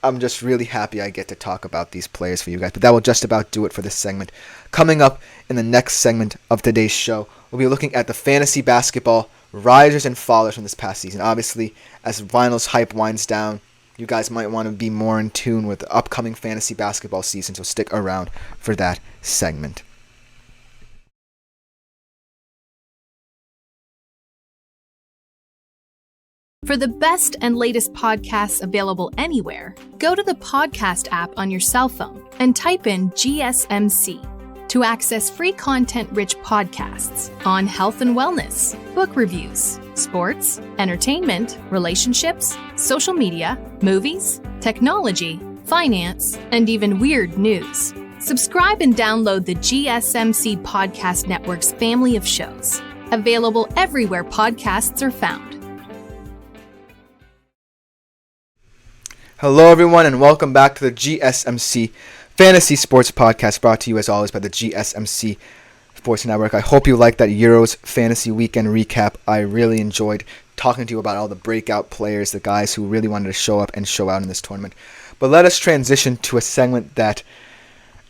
S1: I'm just really happy I get to talk about these players for you guys. But that will just about do it for this segment. Coming up in the next segment of today's show, we'll be looking at the fantasy basketball risers and fallers from this past season. Obviously, as Vinyl's hype winds down, you guys might want to be more in tune with the upcoming fantasy basketball season, so stick around for that segment.
S3: For the best and latest podcasts available anywhere, go to the podcast app on your cell phone and type in GSMC to access free content-rich podcasts on health and wellness, book reviews, sports, entertainment, relationships, social media, movies, technology, finance, and even weird news. Subscribe and download the GSMC Podcast Network's family of shows, available everywhere podcasts are found.
S1: Hello everyone and welcome back to the GSMC Fantasy Sports Podcast, brought to you as always by the GSMC Sports Network. I hope you liked that Euros Fantasy Weekend recap. I really enjoyed talking to you about all the breakout players, the guys who really wanted to show up and show out in this tournament. But let us transition to a segment that,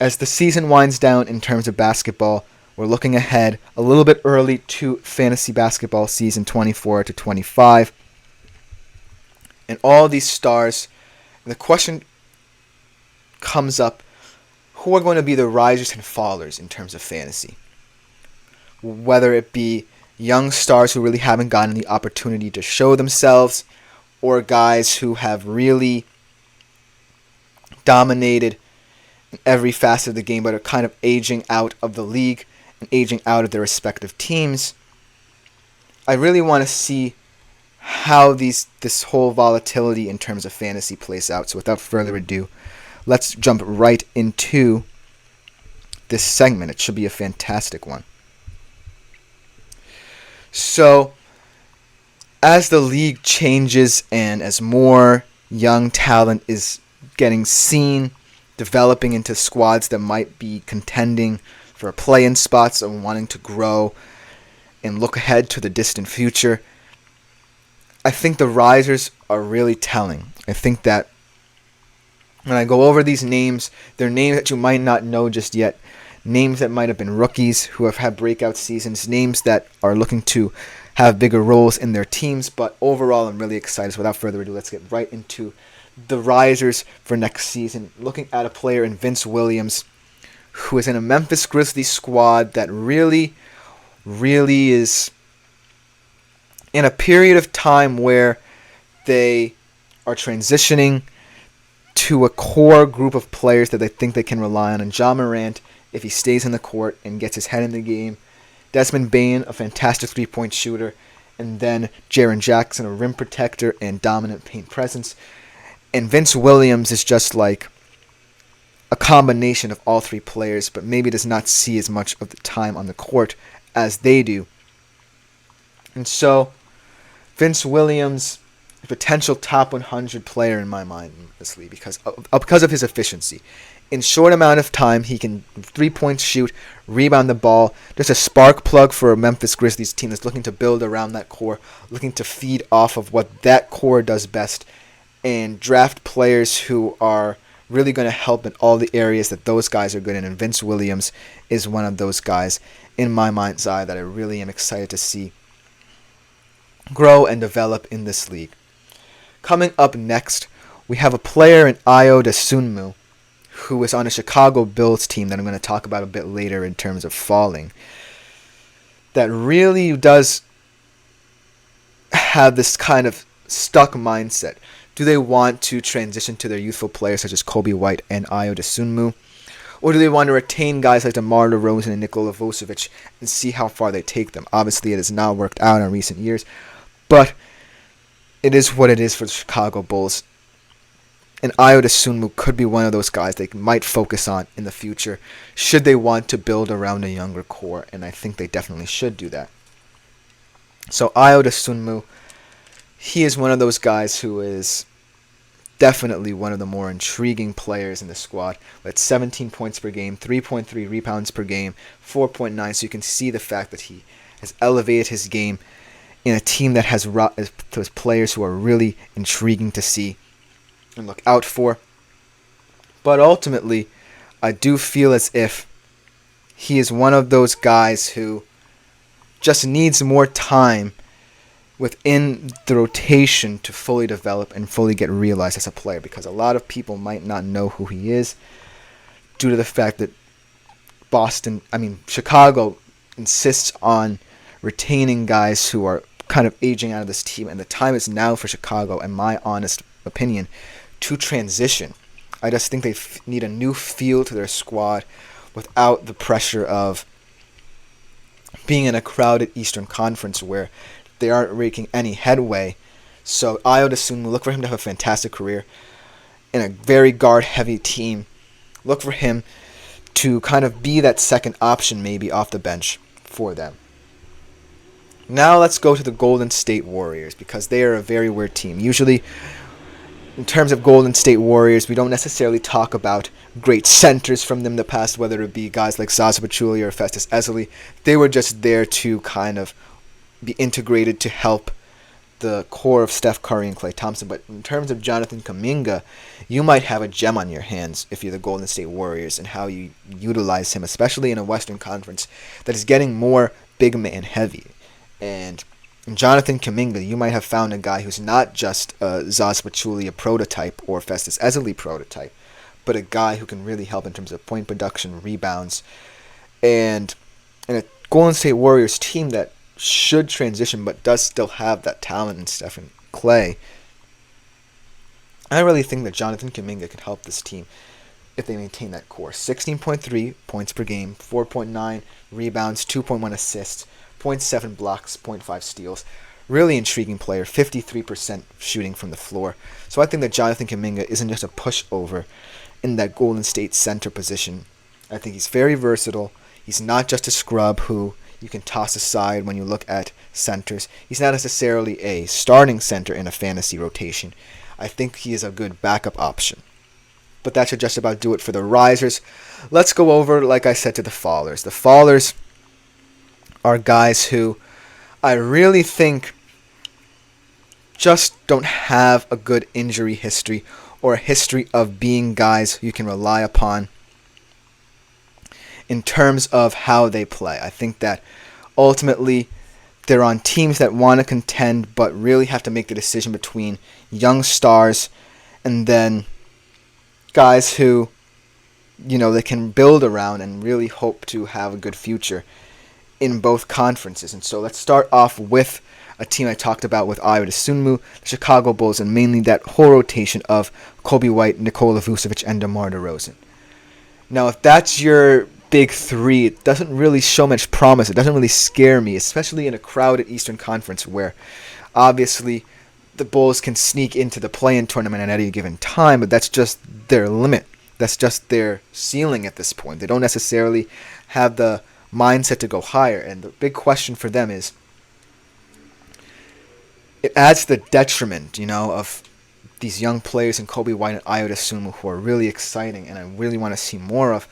S1: as the season winds down in terms of basketball, we're looking ahead a little bit early to fantasy basketball season 24 to 25. And all these stars, and the question comes up, who are going to be the risers and fallers in terms of fantasy? Whether it be young stars who really haven't gotten the opportunity to show themselves, or guys who have really dominated in every facet of the game but are kind of aging out of the league and aging out of their respective teams. I really want to see how this whole volatility in terms of fantasy plays out. So without further ado, let's jump right into this segment. It should be a fantastic one. So, as the league changes and as more young talent is getting seen, developing into squads that might be contending for play-in spots and wanting to grow and look ahead to the distant future, I think the risers are really telling. I think that when I go over these names, they're names that you might not know just yet, names that might have been rookies who have had breakout seasons, names that are looking to have bigger roles in their teams, but overall I'm really excited. So without further ado, let's get right into the risers for next season. Looking at a player in Vince Williams, who is in a Memphis Grizzlies squad that really is in a period of time where they are transitioning to a core group of players that they think they can rely on. And Ja Morant, if he stays in the court and gets his head in the game. Desmond Bane, a fantastic three-point shooter. And then Jaren Jackson, a rim protector and dominant paint presence. And Vince Williams is just like a combination of all three players, but maybe does not see as much of the time on the court as they do. And so, Vince Williams, a potential top 100 player in my mind in this league because of his efficiency. In short amount of time, he can 3-point shoot, rebound the ball. Just a spark plug for a Memphis Grizzlies team that's looking to build around that core, looking to feed off of what that core does best, and draft players who are really going to help in all the areas that those guys are good in. And Vince Williams is one of those guys in my mind's eye that I really am excited to see grow and develop in this league. Coming up next, we have a player in Ayo Dosunmu, who is on a Chicago Bulls team that I'm going to talk about a bit later in terms of falling, that really does have this kind of stuck mindset. Do they want to transition to their youthful players such as Kobe White and Ayo Dosunmu? Or do they want to retain guys like DeMar DeRozan and Nikola Vucevic and see how far they take them? Obviously, it has not worked out in recent years, but it is what it is for the Chicago Bulls. And Ayo Dosunmu could be one of those guys they might focus on in the future should they want to build around a younger core, and I think they definitely should do that. So Ayo Dosunmu, he is one of those guys who is definitely one of the more intriguing players in the squad. With 17 points per game, 3.3 rebounds per game, 4.9. So you can see the fact that he has elevated his game in a team that has those players who are really intriguing to see and look out for. But ultimately, I do feel as if he is one of those guys who just needs more time within the rotation to fully develop and fully get realized as a player, because a lot of people might not know who he is due to the fact that Chicago insists on retaining guys who are kind of aging out of this team, and the time is now for Chicago, in my honest opinion, to transition. I just think they need a new feel to their squad without the pressure of being in a crowded Eastern Conference where they aren't making any headway. So Ayo Dosunmu, look for him to have a fantastic career in a very guard-heavy team. Look for him to kind of be that second option maybe off the bench for them. Now let's go to the Golden State Warriors, because they are a very weird team. Usually in terms of Golden State Warriors, we don't necessarily talk about great centers from them in the past, whether it be guys like Zaza Pachulia or Festus Ezeli. They were just there to kind of be integrated to help the core of Steph Curry and Klay Thompson. But in terms of Jonathan Kuminga, you might have a gem on your hands if you're the Golden State Warriors and how you utilize him, especially in a Western Conference that is getting more big man heavy. And Jonathan Kuminga, you might have found a guy who's not just a Zaza Pachulia prototype or Festus Ezeli prototype, but a guy who can really help in terms of point production, rebounds, and in a Golden State Warriors team that should transition but does still have that talent in Steph and Klay. I really think that Jonathan Kuminga can help this team if they maintain that core. 16.3 points per game, 4.9 rebounds, 2.1 assists, 0.7 blocks, 0.5 steals. Really intriguing player, 53% shooting from the floor. So I think that Jonathan Kuminga isn't just a pushover in that Golden State center position. I think he's very versatile. He's not just a scrub who you can toss aside when you look at centers. He's not necessarily a starting center in a fantasy rotation. I think he is a good backup option. But that should just about do it for the risers. Let's go over, like I said, to the fallers. The fallers are guys who I really think just don't have a good injury history or a history of being guys you can rely upon in terms of how they play. I think that ultimately they're on teams that want to contend but really have to make the decision between young stars and then guys who, they can build around and really hope to have a good future in both conferences. And so let's start off with a team I talked about with Ayo Dosunmu, the Chicago Bulls, and mainly that whole rotation of Kobe White, Nikola Vucevic, and DeMar DeRozan. Now, if that's your big three, it doesn't really show much promise. It doesn't really scare me, especially in a crowded Eastern Conference where obviously the Bulls can sneak into the play-in tournament at any given time, but that's just their limit. That's just their ceiling at this point. They don't necessarily have the mindset to go higher, and the big question for them is it adds to the detriment, of these young players in Kobe White and Ayo Dosunmu who are really exciting and I really want to see more of.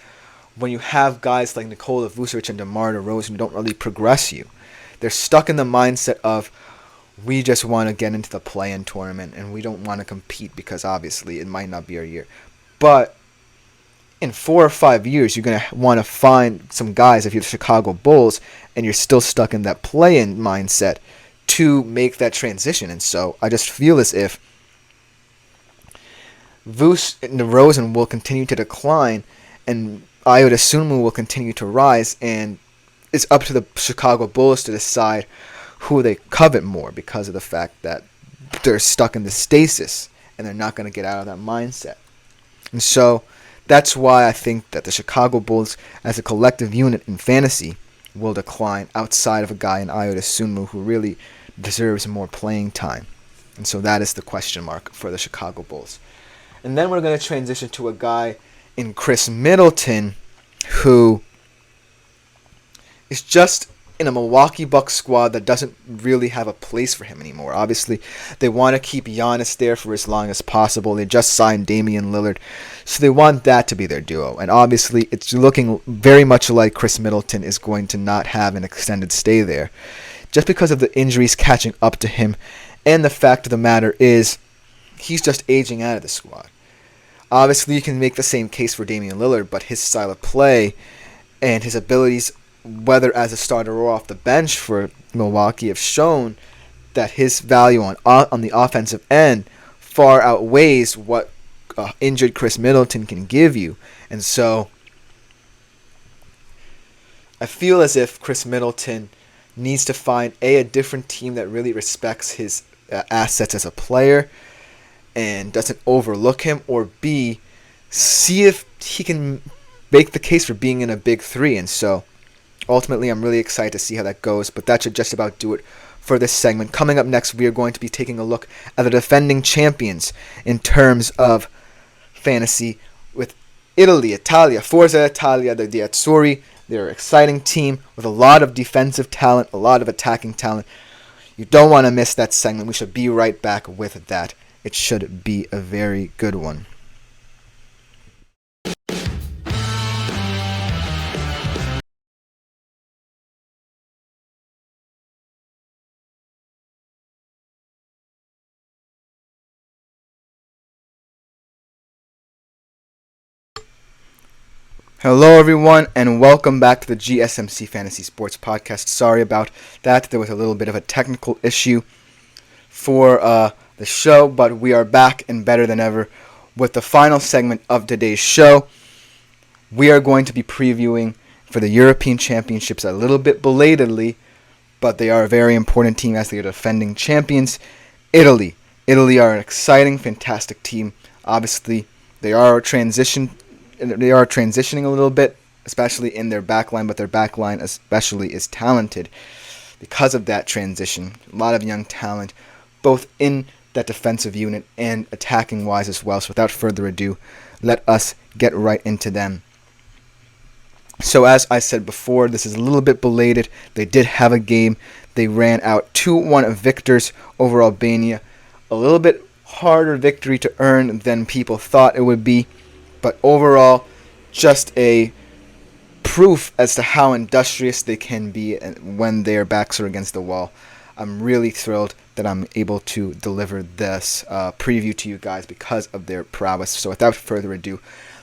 S1: When you have guys like Nikola Vucevic and DeMar DeRozan who don't really progress you, they're stuck in the mindset of we just want to get into the play-in tournament and we don't want to compete because obviously it might not be our year. But in 4 or 5 years, you're going to want to find some guys, if you're the Chicago Bulls, and you're still stuck in that play-in mindset to make that transition. And so I just feel as if Vuce and DeRozan will continue to decline and Ayo Dosunmu will continue to rise, and it's up to the Chicago Bulls to decide who they covet more because of the fact that they're stuck in the stasis and they're not going to get out of that mindset. And so that's why I think that the Chicago Bulls as a collective unit in fantasy will decline outside of a guy in Ayo Dosunmu who really deserves more playing time. And so that is the question mark for the Chicago Bulls. And then we're going to transition to a guy in Chris Middleton, who is just in a Milwaukee Bucks squad that doesn't really have a place for him anymore. Obviously, they want to keep Giannis there for as long as possible. They just signed Damian Lillard, so they want that to be their duo. And obviously, it's looking very much like Chris Middleton is going to not have an extended stay there, just because of the injuries catching up to him. And the fact of the matter is, he's just aging out of the squad. Obviously, you can make the same case for Damian Lillard, but his style of play and his abilities, whether as a starter or off the bench for Milwaukee, have shown that his value on the offensive end far outweighs what injured Chris Middleton can give you. And so I feel as if Chris Middleton needs to find a different team that really respects his assets as a player and doesn't overlook him, or B, see if he can make the case for being in a big three. And so ultimately I'm really excited to see how that goes, but that should just about do it for this segment. Coming up next, we are going to be taking a look at the defending champions in terms of fantasy with Italia, Forza Italia, the Azzurri. They're an exciting team with a lot of defensive talent, a lot of attacking talent. You don't want to miss that segment. We should be right back with that it should be a very good one. Hello everyone, and welcome back to the GSMC Fantasy Sports Podcast. Sorry about that. There was a little bit of a technical issue for the show, but we are back and better than ever with the final segment of today's show. We are going to be previewing for the European Championships a little bit belatedly, but they are a very important team as they are defending champions, Italy. Italy are an exciting, fantastic team. Obviously, they are transitioning a little bit, especially in their backline, but their backline especially is talented because of that transition. A lot of young talent, both in that defensive unit and attacking wise as well. So without further ado, let us get right into them. So as I said before, this is a little bit belated. They did have a game. They ran out 2-1 victors over Albania. A little bit harder victory to earn than people thought it would be. But overall, just a proof as to how industrious they can be when their backs are against the wall. I'm really thrilled that I'm able to deliver this preview to you guys because of their prowess. So without further ado,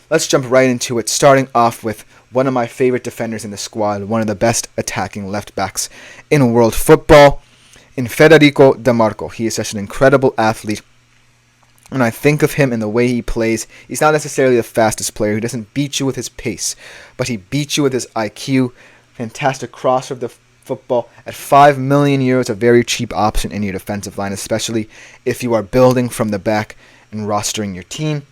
S1: let's jump right into it, starting off with one of my favorite defenders in the squad, one of the best attacking left backs in world football, in Federico Di Marco. He is such an incredible athlete. When I think of him and the way he plays, he's not necessarily the fastest player. He doesn't beat you with his pace, but he beats you with his IQ. Fantastic crosser of the football. At 5 million euros, a very cheap option in your defensive line, especially if you are building from the back and rostering your team.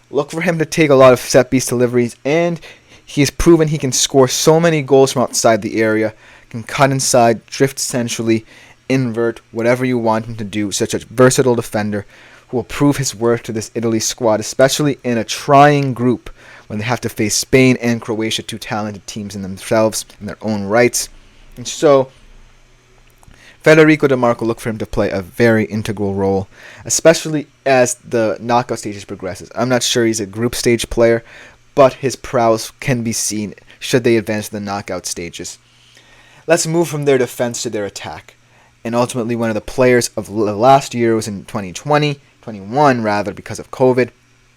S1: Look for him to take a lot of set-piece deliveries, and he's proven he can score so many goals from outside the area. Can cut inside, drift centrally, invert, whatever you want him to do. Such a versatile defender who will prove his worth to this Italy squad, especially in a trying group when they have to face Spain and Croatia, two talented teams in themselves, in their own rights. And so, Federico Di Marco, look for him to play a very integral role, especially as the knockout stages progresses. I'm not sure he's a group stage player, but his prowess can be seen should they advance to the knockout stages. Let's move from their defense to their attack. And ultimately, one of the players of the last year was in 2021 rather, because of COVID,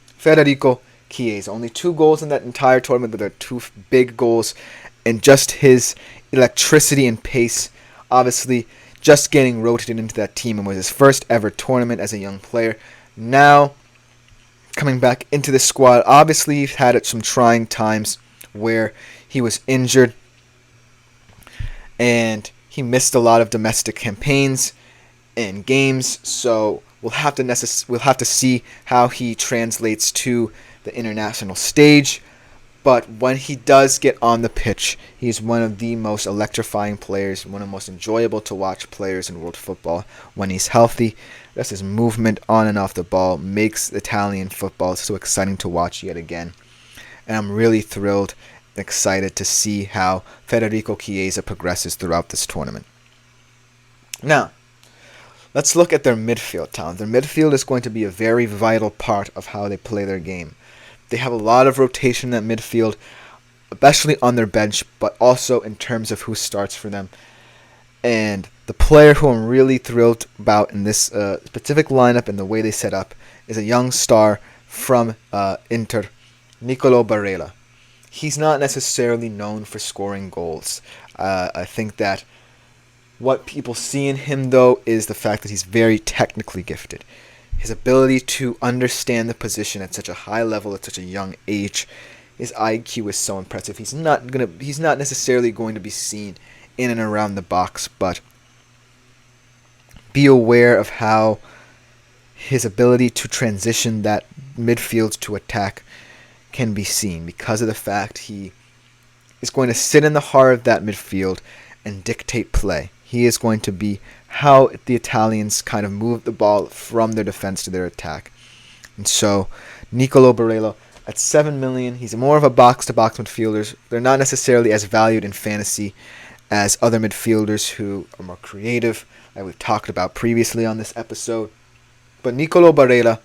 S1: Federico Chiesa. Only 2 goals in that entire tournament, but they're 2 big goals. And just his electricity and pace, obviously, just getting rotated into that team, and was his first ever tournament as a young player. Now, coming back into the squad, obviously he's had some trying times where he was injured, and he missed a lot of domestic campaigns and games, so we'll have to see how he translates to the international stage. But when he does get on the pitch, he's one of the most electrifying players, one of the most enjoyable to watch players in world football when he's healthy. Just his movement on and off the ball makes Italian football so exciting to watch yet again. And I'm really thrilled and excited to see how Federico Chiesa progresses throughout this tournament. Now, let's look at their midfield talent. Their midfield is going to be a very vital part of how they play their game. They have a lot of rotation in that midfield, especially on their bench, but also in terms of who starts for them. And the player who I'm really thrilled about in this specific lineup and the way they set up is a young star from Inter, Nicolo Barella. He's not necessarily known for scoring goals. I think that what people see in him, though, is the fact that he's very technically gifted. His ability to understand the position at such a high level at such a young age, his IQ is so impressive. He's not necessarily going to be seen in and around the box, but be aware of how his ability to transition that midfield to attack can be seen because of the fact he is going to sit in the heart of that midfield and dictate play. He is going to be how the Italians kind of move the ball from their defense to their attack. And so, Nicolo Barella, at 7 million, he's more of a box-to-box midfielder. They're not necessarily as valued in fantasy as other midfielders who are more creative, like we've talked about previously on this episode. But Nicolo Barella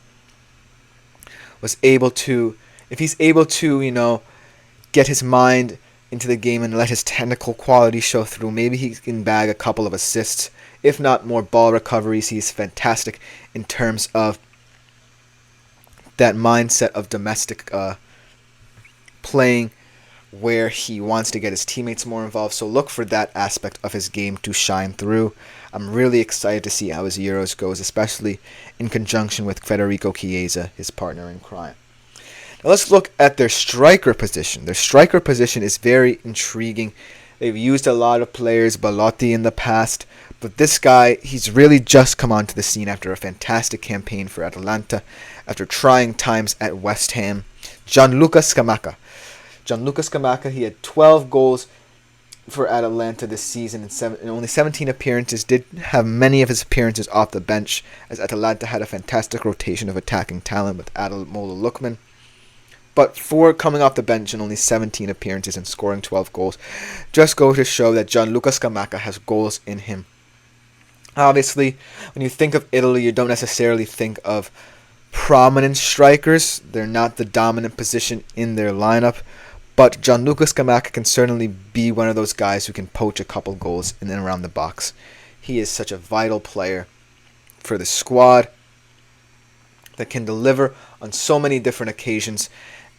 S1: was able to, if he's able to, get his mind into the game and let his technical quality show through, maybe he can bag a couple of assists. If not more ball recoveries, he's fantastic in terms of that mindset of domestic playing where he wants to get his teammates more involved. So look for that aspect of his game to shine through. I'm really excited to see how his Euros goes, especially in conjunction with Federico Chiesa, his partner in crime. Now let's look at their striker position. Their striker position is very intriguing. They've used a lot of players, Belotti in the past, but this guy, he's really just come onto the scene after a fantastic campaign for Atalanta, after trying times at West Ham. Gianluca Scamacca. Gianluca Scamacca, he had 12 goals for Atalanta this season in only 17 appearances. Did have many of his appearances off the bench, as Atalanta had a fantastic rotation of attacking talent with Ademola Lookman. But for coming off the bench in only 17 appearances and scoring 12 goals, just goes to show that Gianluca Scamacca has goals in him. Obviously, when you think of Italy, you don't necessarily think of prominent strikers. They're not the dominant position in their lineup. But Gianluca Scamacca can certainly be one of those guys who can poach a couple goals in and around the box. He is such a vital player for the squad that can deliver on so many different occasions.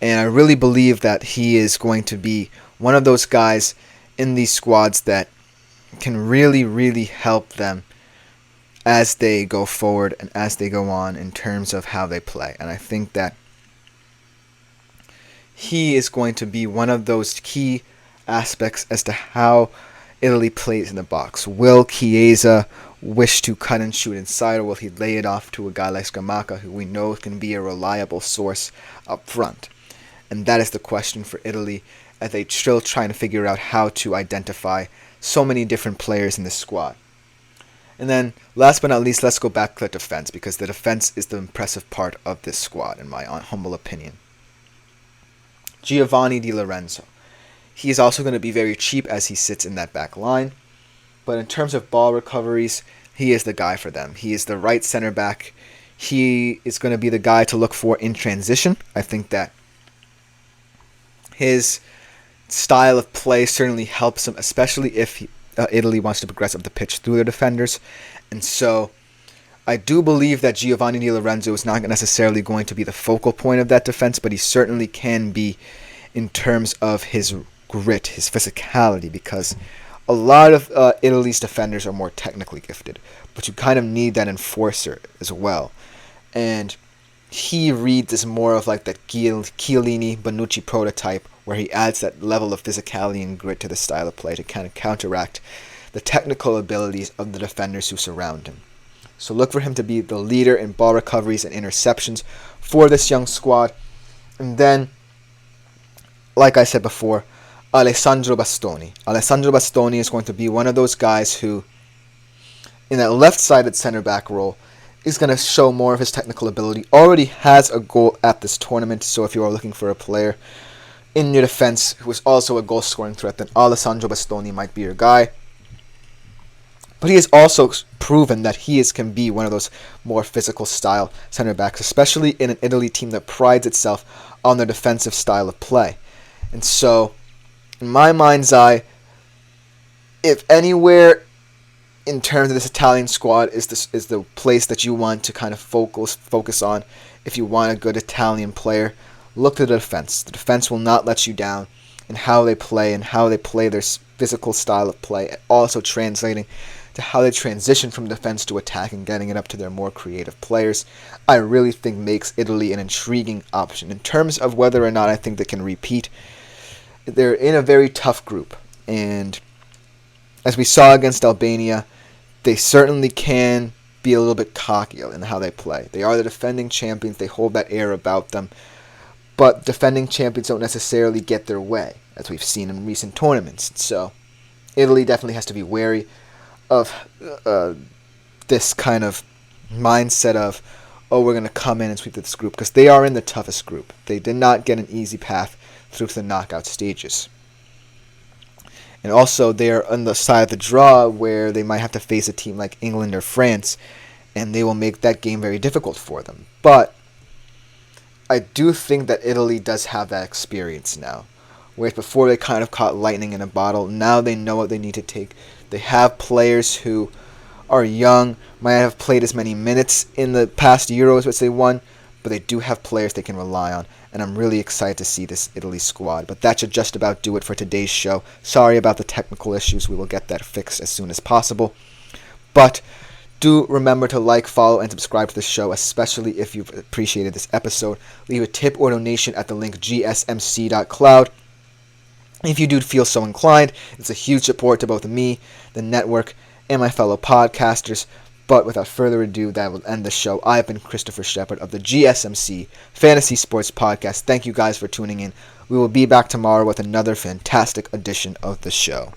S1: And I really believe that he is going to be one of those guys in these squads that can really, really help them as they go forward and as they go on in terms of how they play. And I think that he is going to be one of those key aspects as to how Italy plays in the box. Will Chiesa wish to cut and shoot inside, or will he lay it off to a guy like Scamacca, who we know can be a reliable source up front? And that is the question for Italy, as they're still trying to figure out how to identify so many different players in this squad. And then, last but not least, let's go back to the defense, because the defense is the impressive part of this squad, in my humble opinion. Giovanni Di Lorenzo. He is also going to be very cheap as he sits in that back line. But in terms of ball recoveries, he is the guy for them. He is the right center back. He is going to be the guy to look for in transition. I think that his style of play certainly helps him, especially if Italy wants to progress up the pitch through their defenders. And so I do believe that Giovanni Di Lorenzo is not necessarily going to be the focal point of that defense, but he certainly can be in terms of his grit, his physicality, because a lot of Italy's defenders are more technically gifted, but you kind of need that enforcer as well. And he reads as more of like that Chiellini, Bonucci prototype, where he adds that level of physicality and grit to the style of play to kind of counteract the technical abilities of the defenders who surround him. So look for him to be the leader in ball recoveries and interceptions for this young squad. And then, like I said before, Alessandro Bastoni. Alessandro Bastoni is going to be one of those guys who, in that left-sided center back role, is going to show more of his technical ability. Already has a goal at this tournament, so if you are looking for a player in your defense who is also a goal-scoring threat, then Alessandro Bastoni might be your guy. But he has also proven that he can be one of those more physical style center backs, especially in an Italy team that prides itself on their defensive style of play. And so, in my mind's eye, if anywhere in terms of this Italian squad is the place that you want to kind of focus on, if you want a good Italian player, look to the defense. The defense will not let you down in how they play and how they play their physical style of play, also translating to how they transition from defense to attack and getting it up to their more creative players. I really think makes Italy an intriguing option. In terms of whether or not I think they can repeat, they're in a very tough group, and as we saw against Albania, they certainly can be a little bit cocky in how they play. They are the defending champions, they hold that air about them, but defending champions don't necessarily get their way, as we've seen in recent tournaments. So Italy definitely has to be wary of this kind of mindset of, oh, we're going to come in and sweep this group, because they are in the toughest group. They did not get an easy path through to the knockout stages. And also, they're on the side of the draw where they might have to face a team like England or France,
S4: and they will make that game very difficult for them. But I do think that Italy does have that experience now. Whereas before they kind of caught lightning in a bottle, now they know what they need to take. They have players who are young, might not have played as many minutes in the past Euros which they won, but they do have players they can rely on, and I'm really excited to see this Italy squad. But that should just about do it for today's show. Sorry about the technical issues. We will get that fixed as soon as possible. But do remember to like, follow, and subscribe to the show, especially if you've appreciated this episode. Leave a tip or donation at the link gsmc.cloud. If you do feel so inclined, it's a huge support to both me, the network, and my fellow podcasters. But without further ado, that will end the show. I've been Christopher Shepard of the GSMC Fantasy Sports Podcast. Thank you guys for tuning in. We will be back tomorrow with another fantastic edition of the show.